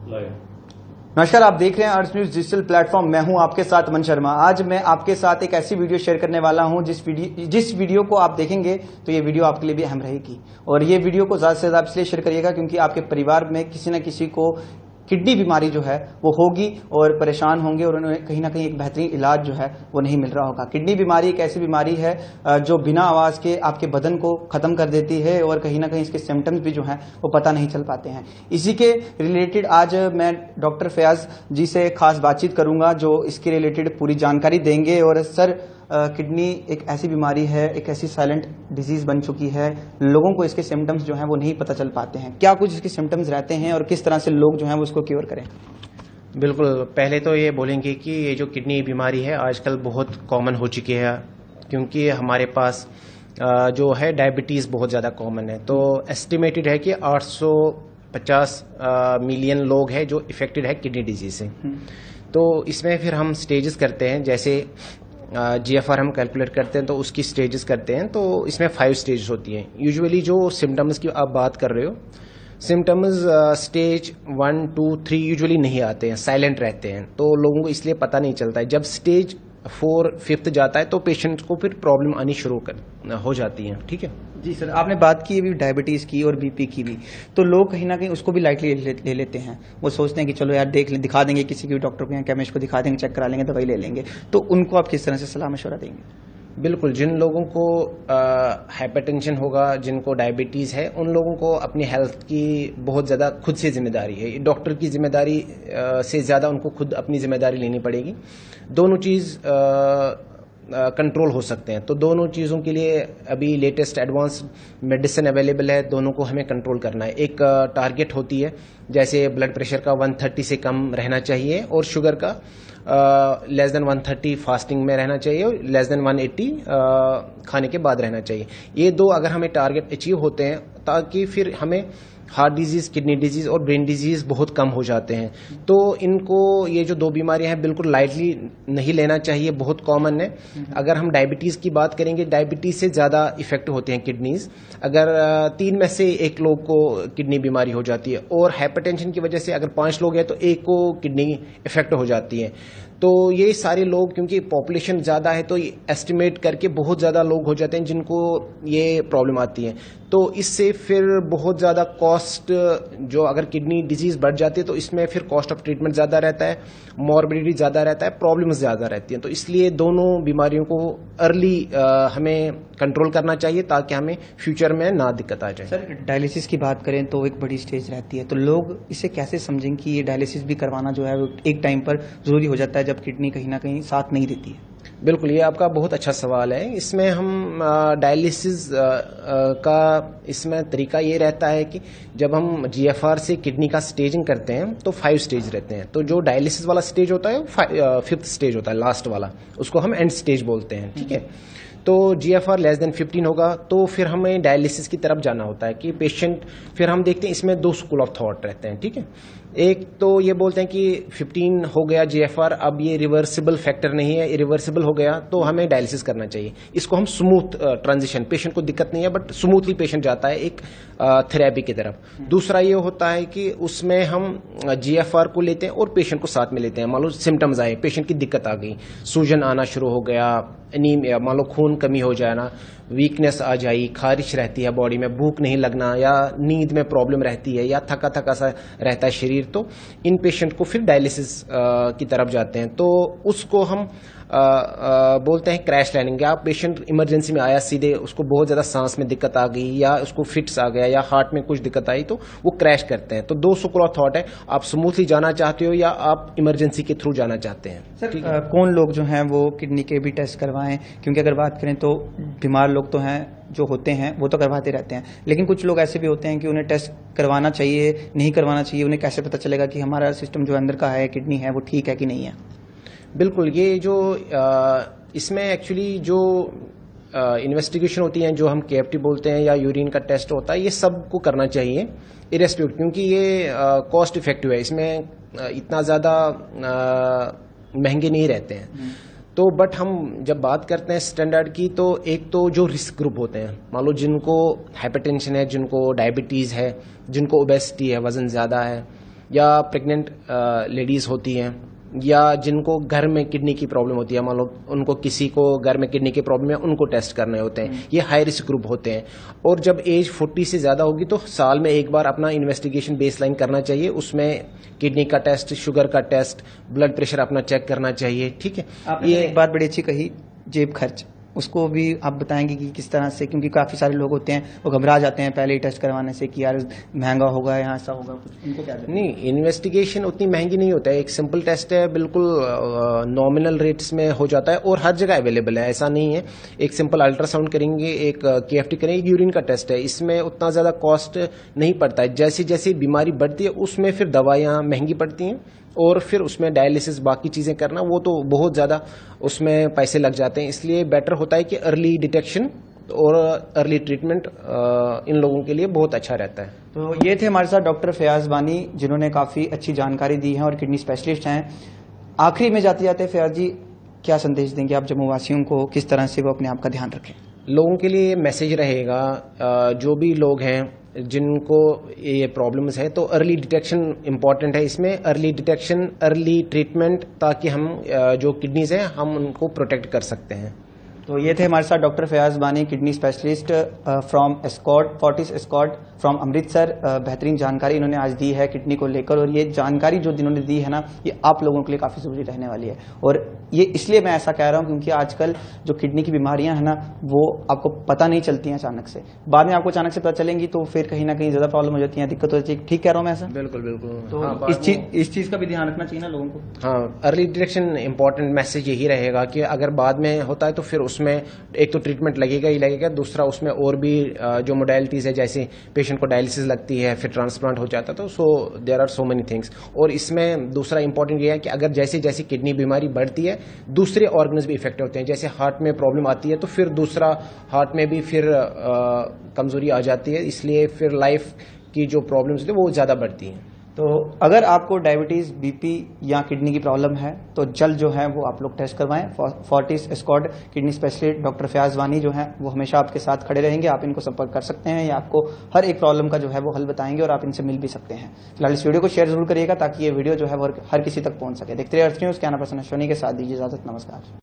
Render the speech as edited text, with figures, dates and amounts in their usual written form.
नमस्कार, आप देख रहे हैं अर्थ न्यूज डिजिटल प्लेटफॉर्म। मैं हूं आपके साथ मन शर्मा। आज मैं आपके साथ एक ऐसी वीडियो शेयर करने वाला हूं जिस वीडियो को आप देखेंगे तो ये वीडियो आपके लिए भी अहम रहेगी। और ये वीडियो को ज्यादा से ज्यादा इसलिए शेयर करिएगा क्योंकि आपके परिवार में किसी न किसी को किडनी बीमारी जो है वो होगी और परेशान होंगे और उन्हें कहीं ना कहीं एक बेहतरीन इलाज जो है वो नहीं मिल रहा होगा। किडनी बीमारी एक ऐसी बीमारी है जो बिना आवाज के आपके बदन को खत्म कर देती है और कहीं ना कहीं इसके सिम्टम्स भी जो हैं वो पता नहीं चल पाते हैं। इसी के रिलेटेड आज मैं डॉक्टर फयाज जी से खास बातचीत करूंगा जो इसके रिलेटेड पूरी जानकारी देंगे। और सर, किडनी एक ऐसी बीमारी है, एक ऐसी साइलेंट डिजीज बन चुकी है, लोगों को इसके सिम्टम्स जो हैं वो नहीं पता चल पाते हैं। क्या कुछ इसके सिम्टम्स रहते हैं और किस तरह से लोग जो हैं वो इसको क्योर करें? बिल्कुल, पहले तो ये बोलेंगे कि ये जो किडनी बीमारी है आजकल बहुत कॉमन हो चुकी है क्योंकि हमारे पास जो है डायबिटीज़ बहुत ज़्यादा कॉमन है। तो एस्टिमेटेड है कि 850 मिलियन लोग हैं जो इफेक्टेड है किडनी डिजीज से। तो इसमें फिर हम स्टेजेस करते हैं, जैसे GFR हम कैलकुलेट करते हैं तो उसकी स्टेजेस करते हैं। तो इसमें 5 स्टेजेस होती हैं। यूजुअली जो सिम्टम्स की आप बात कर रहे हो, सिम्टम्स स्टेज 1, 2, 3 यूजुअली नहीं आते हैं, साइलेंट रहते हैं, तो लोगों को इसलिए पता नहीं चलता है। जब स्टेज 4, 5 जाता है तो पेशेंट को फिर प्रॉब्लम आनी शुरू हो जाती है। ठीक है जी सर, आपने बात की अभी डायबिटीज़ की और BP की भी, तो लोग कहीं ना कहीं उसको भी लाइटली ले लेते हैं। वो सोचते हैं कि चलो यार दिखा देंगे किसी की भी डॉक्टर को या केमिस्ट को दिखा देंगे, चेक करा लेंगे, दवाई ले लेंगे। तो उनको आप किस तरह से सलाह मशवरा देंगे? बिल्कुल, जिन लोगों को हाइपरटेंशन होगा, जिनको डायबिटीज़ है, उन लोगों को अपनी हेल्थ की बहुत ज़्यादा खुद से जिम्मेदारी है। डॉक्टर की जिम्मेदारी से ज़्यादा उनको खुद अपनी जिम्मेदारी लेनी पड़ेगी। दोनों चीज़ कंट्रोल हो सकते हैं। तो दोनों चीज़ों के लिए अभी लेटेस्ट एडवांस मेडिसिन अवेलेबल है, दोनों को हमें कंट्रोल करना है। एक टारगेट होती है, जैसे ब्लड प्रेशर का 130 से कम रहना चाहिए और शुगर का लेस देन 130 फास्टिंग में रहना चाहिए और लेस देन 180 खाने के बाद रहना चाहिए। ये दो अगर हमें टारगेट अचीव होते हैं ताकि फिर हमें हार्ट डिजीज, किडनी डिजीज और ब्रेन डिजीज बहुत कम हो जाते हैं। तो इनको ये जो 2 बीमारियां हैं बिल्कुल लाइटली नहीं लेना चाहिए, बहुत कॉमन है। अगर हम डायबिटीज़ की बात करेंगे, डायबिटीज़ से ज़्यादा इफेक्ट होते हैं किडनीज। अगर 3 में से 1 लोग को किडनी बीमारी हो जाती है और हाइपरटेंशन की वजह से अगर 5 लोग हैं तो 1 को किडनी इफेक्ट हो जाती है। तो ये सारे लोग, क्योंकि पॉपुलेशन ज़्यादा है तो एस्टिमेट करके बहुत ज़्यादा लोग हो जाते हैं जिनको ये प्रॉब्लम आती है। तो इससे फिर बहुत ज़्यादा कॉस्ट, जो अगर किडनी डिजीज़ बढ़ जाती है तो इसमें फिर कॉस्ट ऑफ ट्रीटमेंट ज़्यादा रहता है, मॉर्बिडिटी ज़्यादा रहता है, प्रॉब्लम्स ज़्यादा रहती हैं। तो इसलिए दोनों बीमारियों को अर्ली हमें कंट्रोल करना चाहिए ताकि हमें फ्यूचर में ना दिक्कत आ जाए। सर, डायलिसिस की बात करें तो एक बड़ी स्टेज रहती है, तो लोग इसे कैसे समझें कि ये डायलिसिस भी करवाना जो है वो एक टाइम पर ज़रूरी हो जाता है जब किडनी कहीं ना कहीं साथ नहीं देती है? बिल्कुल, ये आपका बहुत अच्छा सवाल है। इसमें हम डायलिसिस का इसमें तरीका ये रहता है कि जब हम GFR से किडनी का स्टेजिंग करते हैं तो 5 स्टेज रहते हैं। तो जो डायलिसिस वाला स्टेज होता है 5th स्टेज होता है, लास्ट वाला, उसको हम एंड स्टेज बोलते हैं। ठीक है, तो GFR लेस देन 15 होगा तो फिर हमें डायलिसिस की तरफ जाना होता है कि पेशेंट, फिर हम देखते हैं इसमें 2 स्कूल ऑफ थॉट रहते हैं। ठीक है, एक तो ये बोलते हैं कि 15 हो गया GFR, अब ये रिवर्सिबल फैक्टर नहीं है, इरिवर्सिबल हो गया तो हमें डायलिसिस करना चाहिए। इसको हम स्मूथ ट्रांजिशन, पेशेंट को दिक्कत नहीं है बट स्मूथली पेशेंट जाता है एक थेरेपी की तरफ। दूसरा ये होता है कि उसमें हम GFR को लेते हैं और पेशेंट को साथ में लेते हैं। मान लो सिम्टम्स आए, पेशेंट की दिक्कत आ गई, सूजन आना शुरू हो गया, एनीमिया, मान लो खून कमी हो जाना, वीकनेस आ जाई, खारिश रहती है बॉडी में, भूख नहीं लगना या नींद में प्रॉब्लम रहती है या थका थका सा रहता है शरीर, तो इन पेशेंट को फिर डायलिसिस की तरफ जाते हैं। तो उसको हम बोलते हैं क्रैश लैंडिंग। या पेशेंट इमरजेंसी में आया सीधे, उसको बहुत ज़्यादा सांस में दिक्कत आ गई या उसको फिट्स आ गया या हार्ट में कुछ दिक्कत आई तो वो क्रैश करते हैं। तो 2 स्कूल ऑफ थॉट है, आप स्मूथली जाना चाहते हो या आप इमरजेंसी के थ्रू जाना चाहते हैं। सर, कौन लोग जो हैं वो किडनी के भी टेस्ट करवाएं? क्योंकि अगर बात करें तो बीमार लोग तो हैं, जो होते हैं वो तो करवाते रहते हैं, लेकिन कुछ लोग ऐसे भी होते हैं कि उन्हें टेस्ट करवाना चाहिए, नहीं करवाना चाहिए। उन्हें कैसे पता चलेगा कि हमारा सिस्टम जो अंदर का है, किडनी है, वो ठीक है कि नहीं है? बिल्कुल, ये जो इसमें एक्चुअली जो इन्वेस्टिगेशन होती है, जो हम KFT बोलते हैं या यूरिन का टेस्ट होता है, ये सब को करना चाहिए इरेस्पेक्टिव, क्योंकि ये कॉस्ट इफेक्टिव है। इसमें इतना ज़्यादा महंगे नहीं रहते हैं। तो बट हम जब बात करते हैं स्टैंडर्ड की, तो एक तो जो रिस्क ग्रुप होते हैं, मान लो जिनको हाइपरटेंशन है, जिनको डायबिटीज़ है, जिनको ओबेसिटी है, वज़न ज़्यादा है, या प्रेग्नेंट लेडीज़ होती हैं, या जिनको घर में किडनी की प्रॉब्लम होती है, मान लो उनको किसी को घर में किडनी की प्रॉब्लम है, उनको टेस्ट करने होते हैं, ये हाई रिस्क ग्रुप होते हैं। और जब एज 40 से ज़्यादा होगी तो साल में एक बार अपना इन्वेस्टिगेशन बेसलाइन करना चाहिए, उसमें किडनी का टेस्ट, शुगर का टेस्ट, ब्लड प्रेशर अपना चेक करना चाहिए। ठीक है, आपने एक बात बड़ी अच्छी कही, जेब खर्च, उसको भी आप बताएंगे कि किस तरह से, क्योंकि काफ़ी सारे लोग होते हैं वो घबरा जाते हैं पहले ही टेस्ट करवाने से कि यार महंगा होगा या ऐसा होगा, कुछ उनको क्या नहीं, इन्वेस्टिगेशन उतनी महंगी नहीं होता है, एक सिंपल टेस्ट है, बिल्कुल नॉमिनल रेट्स में हो जाता है और हर जगह अवेलेबल है, ऐसा नहीं है। एक सिंपल अल्ट्रासाउंड करेंगे, एक KFT करेंगे, एक यूरिन का टेस्ट है, इसमें उतना ज़्यादा कॉस्ट नहीं पड़ता है। जैसे जैसे बीमारी बढ़ती है उसमें फिर दवाइयाँ महंगी पड़ती हैं और फिर उसमें डायलिसिस बाकी चीज़ें करना वो तो बहुत ज़्यादा उसमें पैसे लग जाते हैं। इसलिए बेटर होता है कि अर्ली डिटेक्शन और अर्ली ट्रीटमेंट इन लोगों के लिए बहुत अच्छा रहता है। तो ये थे हमारे साथ डॉक्टर फयाज बानी, जिन्होंने काफ़ी अच्छी जानकारी दी है और किडनी स्पेशलिस्ट हैं। आखिरी में जाते जाते फयाज जी क्या संदेश देंगे आप जम्मू वासियों को, किस तरह से वो अपने आप का ध्यान रखें? लोगों के लिए मैसेज रहेगा, जो भी लोग हैं जिनको ये प्रॉब्लम्स है, तो अर्ली डिटेक्शन इम्पॉर्टेंट है इसमें, अर्ली डिटेक्शन, अर्ली ट्रीटमेंट, ताकि हम जो किडनीज हैं हम उनको प्रोटेक्ट कर सकते हैं। तो ये थे हमारे साथ डॉक्टर फयाज बानी, kidney specialist from escort, Fortis escort from Amritsar. बेहतरीन जानकारी इन्होंने आज दी है किडनी को लेकर, और ये जानकारी जो इन्होंने दी है ना, ये आप लोगों के लिए काफ़ी ज़रूरी रहने वाली है। और ये इसलिए मैं ऐसा कह रहा हूँ क्योंकि आजकल जो किडनी की बीमारियां हैं ना, वो आपको पता नहीं चलती हैं अचानक से, बाद में आपको अचानक से पता चलेंगी तो फिर कहीं ना कहीं ज़्यादा प्रॉब्लम हो जाती है, दिक्कत हो जाती है। ठीक कह रहा हूँ मैं ऐसा? बिल्कुल बिल्कुल। तो हाँ, इस चीज़ का भी ध्यान रखना चाहिए ना लोगों को। हाँ, अर्ली डिटेक्शन इंपॉर्टेंट मैसेज यही रहेगा कि अगर बाद में होता है तो फिर उसमें एक तो ट्रीटमेंट लगेगा ही लगेगा, दूसरा उसमें और भी जो मोडेलिटीज़ है, जैसे पेशेंट को डायलिसिस लगती है, फिर ट्रांसप्लांट हो जाता है, तो so there are so many things. और इसमें दूसरा इंपॉर्टेंट ये है कि अगर जैसे जैसे किडनी बीमारी बढ़ती है दूसरे ऑर्गन्स भी इफेक्ट होते हैं, जैसे हार्ट में प्रॉब्लम आती है तो फिर दूसरा हार्ट में भी फिर कमजोरी आ जाती है, इसलिए फिर लाइफ की जो प्रॉब्लम्स होती है वो ज़्यादा बढ़ती हैं। तो अगर आपको डायबिटीज़, BP या किडनी की प्रॉब्लम है तो जल्द जो है वो आप लोग टेस्ट करवाएं। Fortis Escorts kidney specialist doctor Fayaz Bani जो है वो हमेशा आपके साथ खड़े रहेंगे, आप इनको संपर्क कर सकते हैं, या आपको हर एक प्रॉब्लम का जो है वो हल बताएंगे और आप इनसे मिल भी सकते हैं। फिलहाल इस वीडियो को शेयर जरूर करिएगा ताकि ये वीडियो जो है वो हर किसी तक पहुंच सके। देखते रहिए अर्थ न्यूज़, क्या ना पर्सन अश्वनी के साथ, दीजिए इजाजत, नमस्कार।